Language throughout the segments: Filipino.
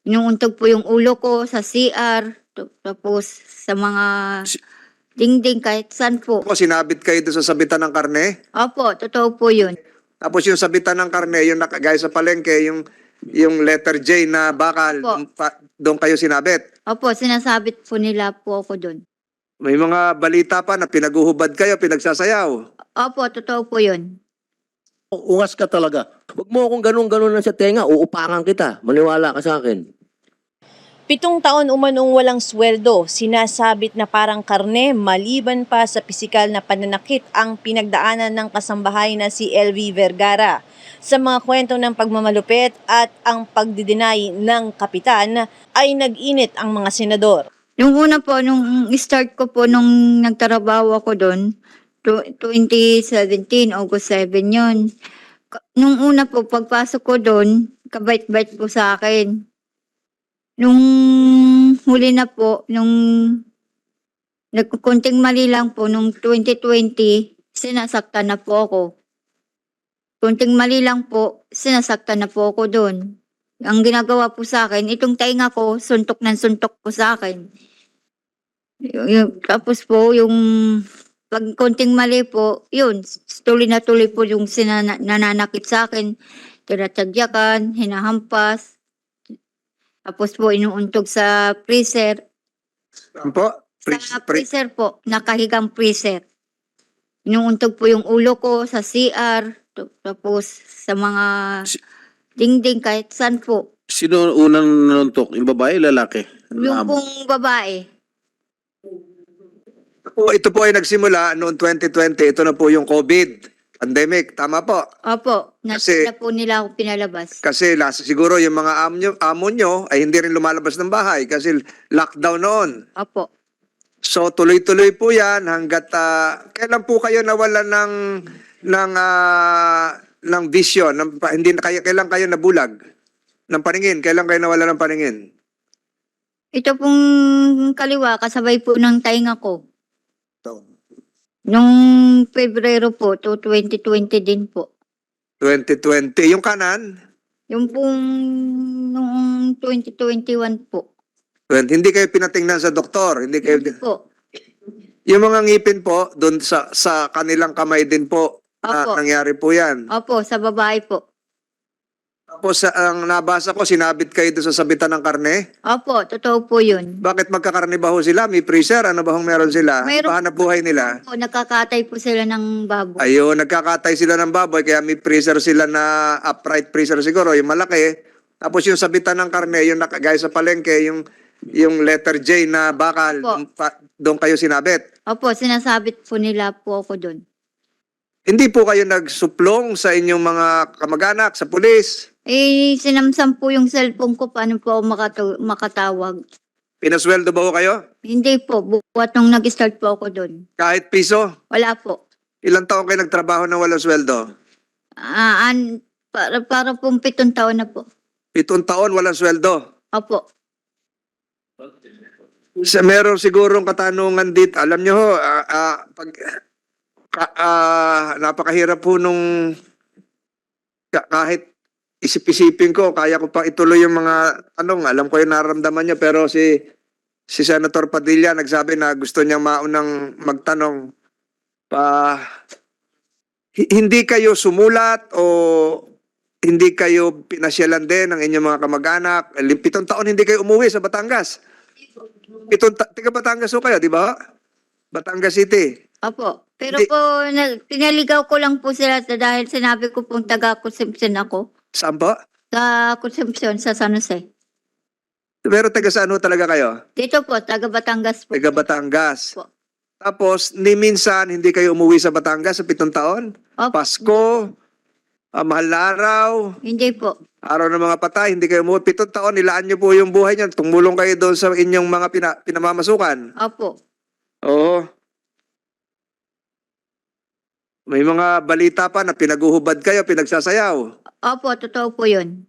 Inuuntog po yung ulo ko sa CR, tapos sa mga Si- dingding kahit saan po. Ako, sinabit kayo doon sa sabitan ng karne. Opo, totoo po yun. Tapos yung sabitan ng karne, yung gaya sa palengke, yung letter J na bakal, Opo. doon kayo sinabit. Opo, sinasabit po nila po ako dun. May mga balita pa na pinaguhubad kayo, pinagsasayaw. Opo, totoo po yun. Ungas ka talaga. Huwag mo akong ganun-ganun lang sa tenga, uupakan kita. Maniwala ka sa akin. 7 taon umanong walang sweldo, sinasabit na parang karne maliban pa sa pisikal na pananakit ang pinagdaanan ng kasambahay na si LV Vergara. Sa mga kwento ng pagmamalupit at ang pagdideny ng kapitan ay nag-init ang mga senador. Nung una po, nung start ko po, nung nagtrabaho ako doon, 2017, August 7 yun. Nung una po, pagpasok ko doon, kabait-bait po sa akin. Nung huli na po, nung nagkukunting mali lang po, nung 2020, sinasaktan na po ako. Kunting mali lang po, sinasaktan na po ako doon. Ang ginagawa po sa akin, itong tainga ko, suntok ng suntok po sa akin. Tapos po, yung pag konting mali po, yun, tuloy na tuloy po yung nananakit sa akin. Tinatagyakan, hinahampas. Tapos po, inuuntog sa freezer. Ano po? Sa freezer po, nakahigang freezer. Inuuntog po yung ulo ko sa CR, tapos sa mga dingding kahit saan po. Sino unang nanuntok? Yung babae, lalaki? Yung pong babae. Ito po ay nagsimula noong 2020. Ito na po yung COVID pandemic. Tama po. Opo, Kasi- na po nila ako pinalabas. Kasi siguro yung mga amo nyo ay hindi rin lumalabas ng bahay kasi lockdown noon. Opo. So tuloy-tuloy po yan hanggat kailan po kayo nawalan ng vision, hindi na kayo, kailan kayo nabulag ng paningin? Kailan kayo nawalan ng paningin? Ito pong kaliwa, kasabay po ng tainga ko. Nung Pebrero po, to 2020 din po. 2020. Yung kanan, Yung pong noong 2021 po. hindi kayo pinatingnan sa doktor, hindi kayo Po. yung mga ngipin po doon sa kanilang kamay din po Opo. nangyari po 'yan. Opo, sa babae po. Tapos ang nabasa ko sinabit kayo doon sa sabitan ng karne. Opo, totoo po yun. Bakit magkakarne ba ho sila? May freezer? Ano ba hong meron sila? Mayroon- Pahanap buhay nila? Po, nakakatay po sila ng baboy. Ayun, nagkakatay sila ng baboy kaya may freezer sila na upright freezer siguro, yung malaki. Tapos yung sabitan ng karne, yung gaya sa palengke, yung letter J na bakal, Opo. doon kayo sinabit. Opo, sinasabit po nila po ako doon. Hindi po kayo nagsuplong sa inyong mga kamag-anak, sa pulis? Sinamsam po yung cellphone ko, paano po ako makatawag. Pinasweldo ba ho kayo? Hindi po, buwat nung nag-start po ako doon. Kahit piso? Wala po. Ilang taon kayo nagtrabaho ng walang sweldo? Para pong 7 taon na po. 7 taon walang sweldo. Opo. Meron sigurong katanungan dito. Alam nyo ho, napakahirap po nung kahit isip-isipin ko, kaya ko pa ituloy yung mga tanong. Alam ko yung nararamdaman nyo, pero si Senator Padilla nagsabi na gusto niyang maunang magtanong. Hindi kayo sumulat o hindi kayo pinasyalan din ng inyong mga kamag-anak? 7 taon hindi kayo umuwi sa Batangas. Taga Batangas ho kayo, di ba? Batangas City. Opo. Pero Hindi. po, pinaligaw ko lang po sila dahil sinabi ko pong taga-consumption ako. Saan po? Sa consumption sa San Jose. Pero taga saan ho talaga kayo? Dito po, taga Batangas po. Taga Batangas. Po. Tapos, ni minsan hindi kayo umuwi sa Batangas sa 7 taon? Opo. Pasko, mahal na araw, Hindi po. araw ng mga patay, hindi kayo umuwi. 7 taon, nilaan nyo po yung buhay niyan. Tumulong kayo doon sa inyong mga pinamamasukan. Opo. Oo. May mga balita pa na pinaguhubad kayo, pinagsasayaw. Opo, totoo po yun.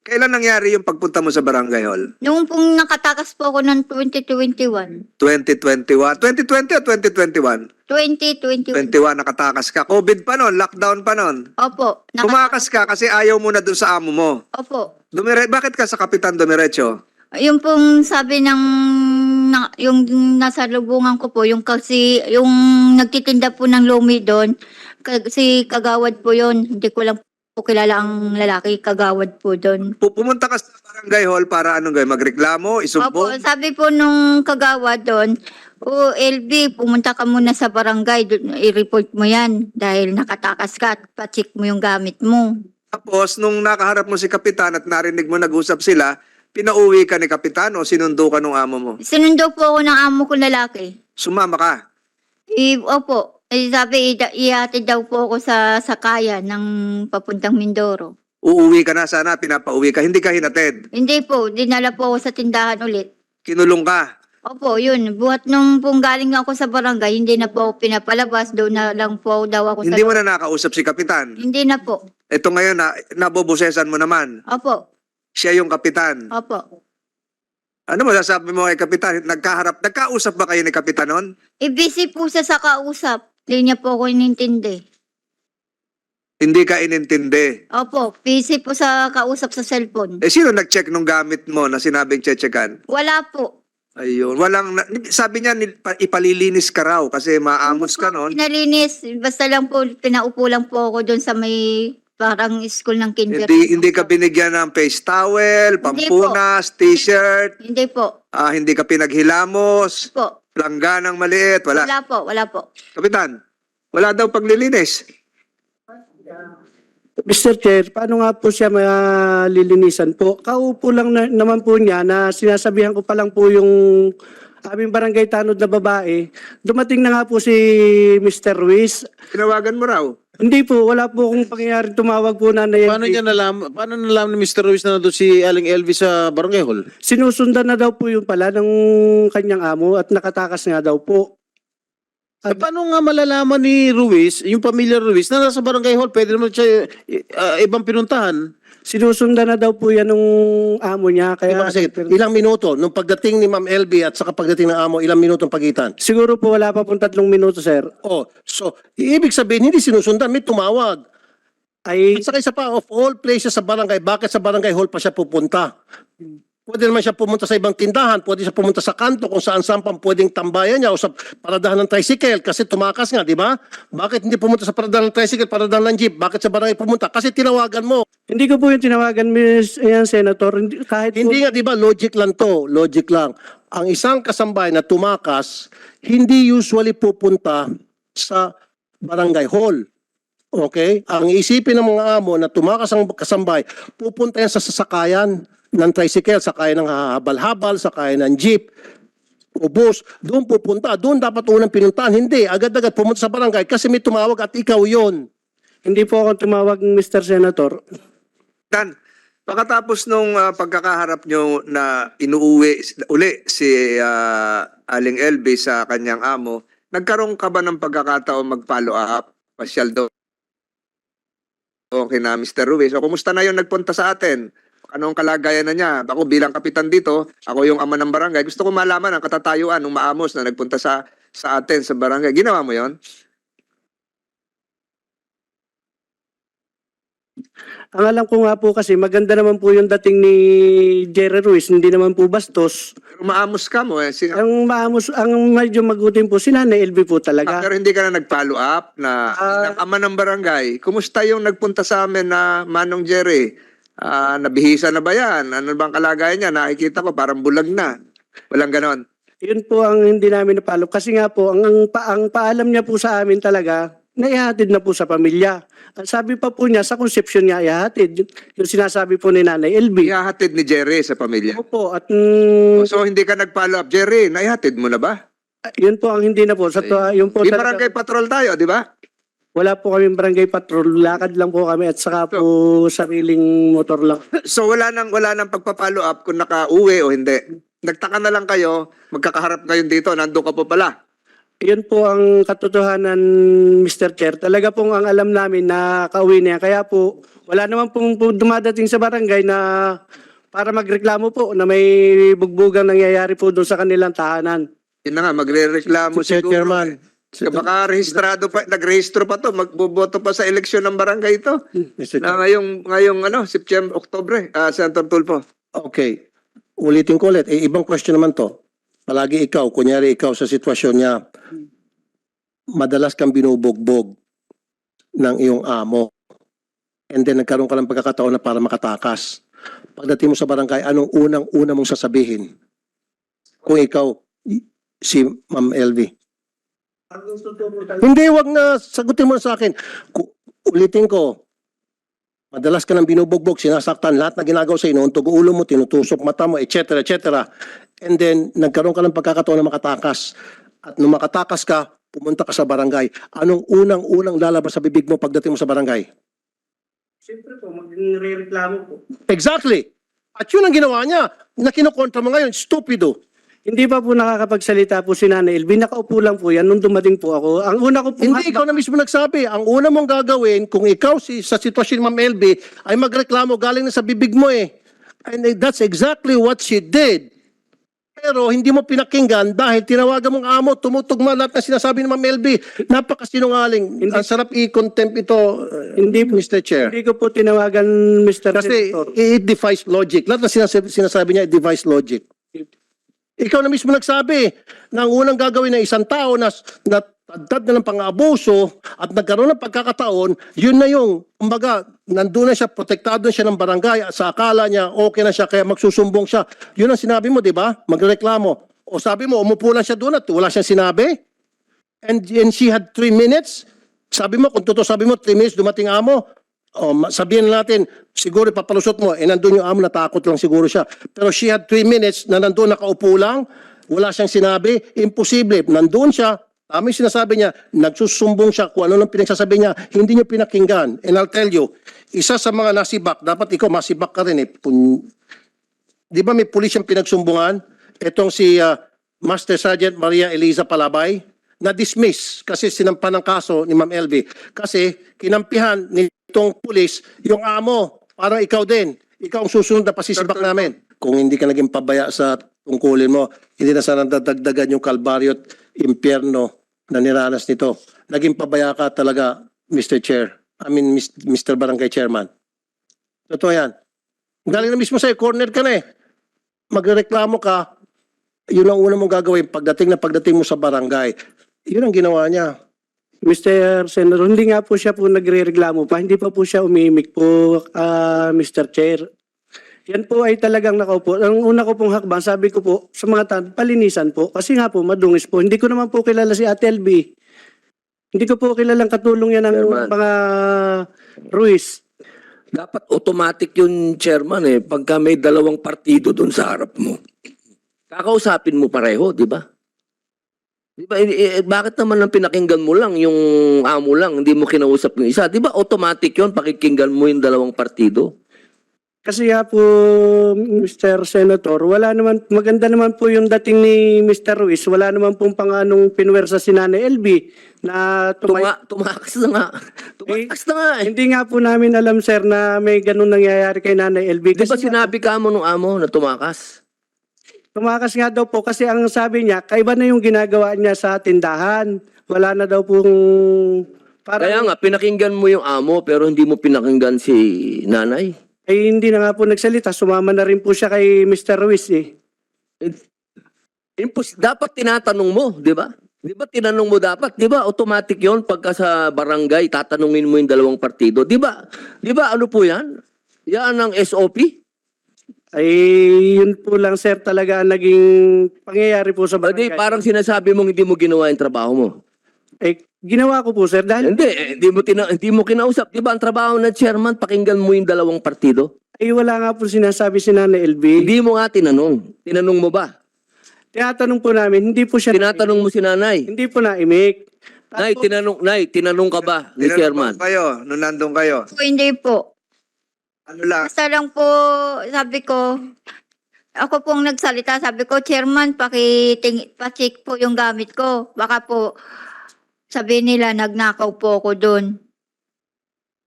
Kailan nangyari yung pagpunta mo sa barangay hall? Noong pong nakatakas po ako ng 2021. 2021? 2020 o 2021? 2021. 21 nakatakas ka. COVID pa noon, lockdown pa noon. Opo. Tumakas ka kasi ayaw mo na dun sa amo mo. Opo. Bakit ka sa Kapitan Dumiretso? Yung pong sabi ng yung nasa lubungan ko po, yung kasi yung nagtitinda po ng lumi doon, kasi kagawad po yon. Hindi ko lang po kilala ang lalaki, kagawad po doon. Pumunta ka sa barangay hall para anong gawin? Magreklamo? Opo, Isumbong? sabi po nung kagawad doon, o LB, pumunta ka muna sa barangay, i-report mo yan dahil nakatakas ka at pa-check mo yung gamit mo. Tapos, nung nakaharap mo si Kapitan at narinig mo nag-usap sila, pinauwi ka ni Kapitan o sinundo ka nung amo mo? Sinundo po ako ng amo ko lalaki. Sumama ka? Opo, sabi, ihatid daw po ako sa sakaya ng papuntang Mindoro. Uuwi ka na sana, pinapauwi ka. Hindi ka hinatid. Hindi po, dinala po ako sa tindahan ulit. Kinulong ka. Opo, yun. Buhat nung pong galing ako sa barangay, hindi na po ako pinapalabas. Doon na lang po daw ako Hindi sa... mo na nakausap si Kapitan. Hindi na po. Ito ngayon, nabobosesan mo naman. Opo, Siya yung Kapitan. opo. Ano mo sasabi mo kay Kapitan? Nagkausap ba kayo ni Kapitan noon? Busy po siya sa kausap. Hindi niya po ako inintindi. Hindi ka inintindi. Opo, busy po sa kausap sa cellphone. Eh, sino nag-check nung gamit mo na sinabing chechekan? Wala po. Ayun. Sabi niya, ipalilinis ka raw kasi maamos ka noon. Pinalinis, basta lang po, pinaupo lang po ako doon sa may parang school ng kinder. Hindi ka binigyan ng face towel, pampunas, t-shirt, Hindi po. hindi ka pinaghilamos, Po. langganang maliit, wala. Wala po, wala po. Kapitan, wala daw paglilinis. Mr. Chair, paano nga po siya malilinisan po? Kaupo lang naman po niya na sinasabihan ko pa lang po yung aming barangay tanod na babae. Dumating na nga po si Mr. Ruiz. Tinawagan mo raw. Hindi po, wala po akong pangyayari tumawag po na Paano nalaman ni Mr. Ruiz na nandun si Aling Elvis sa barangay hall? Sinusundan na daw po yung pala ng kanyang amo at nakatakas nga daw po. Paano nga malalaman ni Ruiz, yung pamilya Ruiz, na nasa barangay hall? Pwede naman siya ibang pinuntahan. Sinusundan na daw po yan ng amo niya. Kaya, Kasi ilang minuto, nung pagdating ni Ma'am LB at saka pagdating ng amo, ilang minuto ang pagitan? siguro po wala pa pong 3 minuto, sir. Oh, so, ibig sabihin, hindi sinusundan, may tumawag. Ay, At saka isa pa, of all places sa barangay, bakit sa barangay hall pa siya pupunta? Pwede naman siya pumunta sa ibang tindahan, pwede siya pumunta sa kanto kung saan-saan pang pwedeng tambayan niya o sa paradahan ng tricycle kasi tumakas nga, di ba? Bakit hindi pumunta sa paradahan ng tricycle, paradahan ng jeep? Bakit sa barangay pumunta? Kasi tinawagan mo. hindi ko po yung tinawagan, Senator. Kahit po, Hindi nga, di ba, logic lang to, logic lang. Ang isang kasambay na tumakas, hindi usually pupunta sa barangay hall. Okay? Ang isipin ng mga amo na tumakas ang kasambay, pupunta yan sa sasakayan ng tricycle, sakayan ng habal-habal, sakayan ng jeep, o bus. Doon pupunta. Doon dapat unang pinuntahan. Hindi, agad-agad pumunta sa barangay kasi may tumawag at ikaw yon. hindi po ako tumawag, Mr. Senator. Dan, pagkatapos nung pagkakaharap nyo na inuuwi uli si Aling LB sa kanyang amo, nagkaroon ka ba ng pagkakataon mag-follow up? Pasyal daw. Okay na, Mr. Ruiz. O, kumusta na yung nagpunta sa atin? Anong kalagayan na niya? Ako bilang kapitan dito, ako yung ama ng barangay. Gusto ko malaman ang katatayuan ng maamos na nagpunta sa atin sa barangay. Ginawa mo yon? Ang alam ko nga po kasi maganda naman po yung dating ni Jerry Ruiz, hindi naman po bastos. Pero maamos ka mo eh. Ang maamos, ang medyo magutin po si Nanay LB po talaga. Pero hindi ka na nag-follow up na ng ama ng barangay. Kumusta yung nagpunta sa amin na Manong Jerry? Nabihisa na ba yan? Ano bang kalagayan niya? Nakikita ko parang bulag na. Walang ganon. Yun po ang hindi namin napalo. Kasi nga po, ang paalam niya po sa amin talaga, naihatid na po sa pamilya. Ang sabi pa po niya, sa conception niya ihatid. Yung sinasabi po ni Nanay LB. Ihahatid ni Jerry sa pamilya. Opo, at So hindi ka nag-follow up. Jerry, naihatid mo na ba? yun po ang hindi na po. Yun po Di talaga, barangay patrol tayo, di ba? wala po kaming barangay patrol. Lakad lang po kami at saka po sariling motor lang. So wala nang pagpa-follow up kung nakauwi o hindi. Nagtaka na lang kayo, magkakaharap ngayon dito, nandun ka po pala. Yun po ang katotohanan, Mr. Chair. Talaga pong ang alam namin na kauwi niya. Kaya po, wala naman pong dumadating sa barangay na para magreklamo po na may bugbugang nangyayari po doon sa kanilang tahanan. Yun na nga, magre-reklamo Mr. siguro. Chairman. Baka rehistrado pa, nagrehistro pa to, magboboto pa sa eleksyon ng barangay ito. Mr. Na Chairman. ngayong September, Oktubre, Senator Tulfo. Okay. Ulitin ko ulit. Ibang question naman to. Palagi ikaw, kunyari ikaw sa sitwasyon niya, madalas kang binubugbog ng iyong amo. And then nagkaroon ka ng pagkakataon na para makatakas. Pagdating mo sa barangay, anong unang-una mong sasabihin? Kung ikaw, si Ma'am LV. Hindi, wag na. Sagutin mo na sa akin. Ulitin ko. Madalas ka nang binubugbog, sinasaktan, lahat na ginagawa sa inuuntog ulo mo, tinutusok mata mo, etc. etc. And then, nagkaroon ka ng pagkakataon na makatakas. At nung makatakas ka, pumunta ka sa barangay. Anong unang-unang lalabas sa bibig mo pagdating mo sa barangay? Siyempre po, magre-reklamo po. Exactly. At yun ang ginawa niya. Na kinukontra mo ngayon, stupido. Hindi pa po nakakapagsalita po si Nanay LB. Nakaupo lang po yan nung dumating po ako. Ang una ko po... Hindi, ikaw na mismo nagsabi. Ang una mong gagawin, kung ikaw sa sitwasyon ni Ma'am LB, ay magreklamo galing na sa bibig mo eh. And that's exactly what she did. Pero hindi mo pinakinggan dahil tinawagan mong amo, tumutugma lahat na sinasabi ni Ma'am LB. Napakasinungaling. Ang sarap i-contempt ito, Hindi po. Mr. Chair. Hindi ko po tinawagan, Mr. Kasi Senator. it defies logic. Lahat na sinasabi niya, it defies logic. Ikaw na mismo nagsabi na ang unang gagawin ng isang tao na tagdad na ng pang-abuso at nagkaroon ng pagkakataon, yun na yung, kumbaga, nandun na siya, protektado na siya ng barangay, sa akala niya, okay na siya, kaya magsusumbong siya. Yun ang sinabi mo, di ba? Magreklamo. O sabi mo, umupo lang siya doon at wala siyang sinabi? And she had 3 minutes? Sabi mo, kung totoo sabi mo, 3 minutes dumating amo, o sabihin natin, siguro papalusot mo, nandun yung amo, natakot lang siguro siya. Pero she had 3 minutes na nandun nakaupo lang, wala siyang sinabi, imposible. Nandun siya, tama yung sinasabi niya, nagsusumbong siya kung ano lang pinagsasabi niya, hindi niyo pinakinggan. And I'll tell you, isa sa mga nasibak, dapat ikaw masibak ka rin eh. Di ba may pulis yung pinagsumbungan? Itong si Master Sergeant Maria Eliza Palabay, na-dismiss kasi sinampan ng kaso ni Ma'am LV. Kasi kinampihan nitong pulis yung amo, parang ikaw din. Ikaw ang susunod na pasisibak namin. Kung hindi ka naging pabaya sa tungkulin mo, hindi na sana dadagdagan yung kalbaryo at impyerno na niranas nito. Naging pabaya ka talaga, Mr. Chair. Mr. Barangay Chairman. Totoo yan. Galing na mismo sa'yo, corner ka na eh. Magreklamo ka, yun ang una mong gagawin pagdating mo sa barangay. Yun ang ginawa niya. Mr. Senator, hindi nga po siya po nagre-reklamo pa. Hindi pa po siya umimik po, Mr. Chair. Yan po ay talagang nakaupo. Ang una ko pong hakbang, sabi ko po sa mga palinisan po. Kasi nga po, madungis po. Hindi ko naman po kilala si Ate LB. Hindi ko po kilalang katulong yan ng Chairman. mga Ruiz. Dapat automatic yung chairman eh, pagka may dalawang partido doon sa harap mo. Kakausapin mo pareho, di ba? Di ba, bakit naman ang pinakinggan mo lang, yung amo lang, hindi mo kinausap yung isa? Di ba automatic yun, pakikinggan mo yung dalawang partido? Kasi nga po, Mr. Senator, wala naman, maganda naman po yung dating ni Mr. Ruiz. Wala naman pong panganong pinwersa si Nanay LB na Tumakas na nga. Tumakas na nga eh. Hindi nga po namin alam, sir, na may ganun nangyayari kay Nanay LB. Di ba Kasi sinabi ka mo nung amo na tumakas? tumakas nga daw po kasi ang sabi niya, kaiba na yung ginagawa niya sa tindahan. Wala na daw pong... Kaya nga, pinakinggan mo yung amo pero hindi mo pinakinggan si nanay. Ay hindi na nga po nagsalita. Sumama na rin po siya kay Mr. Ruiz eh. Dapat tinatanong mo, di ba? Di ba tinanong mo dapat? Di ba automatic yon pagka sa barangay, tatanungin mo yung dalawang partido? Di ba? Di ba ano po yan? Yan ang SOP? Ay yun po lang, sir, talaga ang naging pangyayari po sa Di, barangay. parang sinasabi mong hindi mo ginawa yung trabaho mo. Eh, ginawa ko po, sir, dahil Hindi mo kinausap. Di ba ang trabaho ng chairman, pakinggan mo yung dalawang partido? ay wala nga po sinasabi si Nanay LB. Hindi mo nga tinanong. Tinanong mo ba? Tinatanong po namin, hindi po siya... Tinatanong mo si nanay. Hindi po naimik. Nay, tinanong ka ba ni chairman? Tinanong kayo, nung nandun kayo. Po, hindi po. Ano lang, Basta lang po, sabi ko, Ako pong nagsalita, sabi ko, Chairman, pa-check po yung gamit ko. Baka po, sabi nila, nagnakaw po ako doon.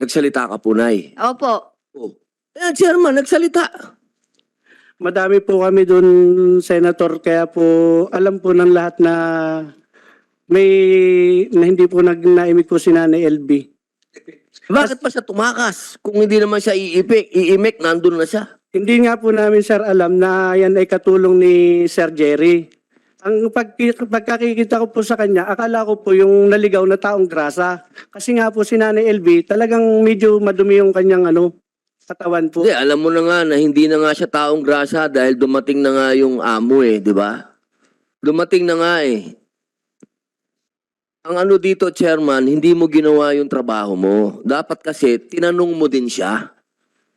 Nagsalita ka, Punay. Opo. Oh. Eh, Chairman, nagsalita. Madami po kami doon, Senator, kaya po alam po ng lahat na hindi po naimik po si Nanay LB. Bakit pa siya tumakas? Kung hindi naman siya iimik, nandun na siya. Hindi nga po namin, sir, alam na yan ay katulong ni Sir Jerry. Ang pagkakikita ko po sa kanya, akala ko po yung naligaw na taong grasa. Kasi nga po si Nanay LB, talagang medyo madumi yung kanyang katawan po. Hindi, alam mo na nga na hindi na nga siya taong grasa dahil dumating na nga yung amo di ba? Dumating na nga Ang dito, Chairman, hindi mo ginawa yung trabaho mo. Dapat kasi, tinanong mo din siya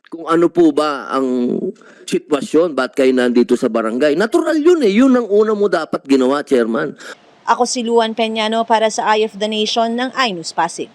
kung ano po ba ang sitwasyon, ba't kayo nandito sa barangay. Natural yun yun ang una mo dapat ginawa, Chairman. Ako si Luan Peñano para sa Eye of the Nation ng iNews Pasig.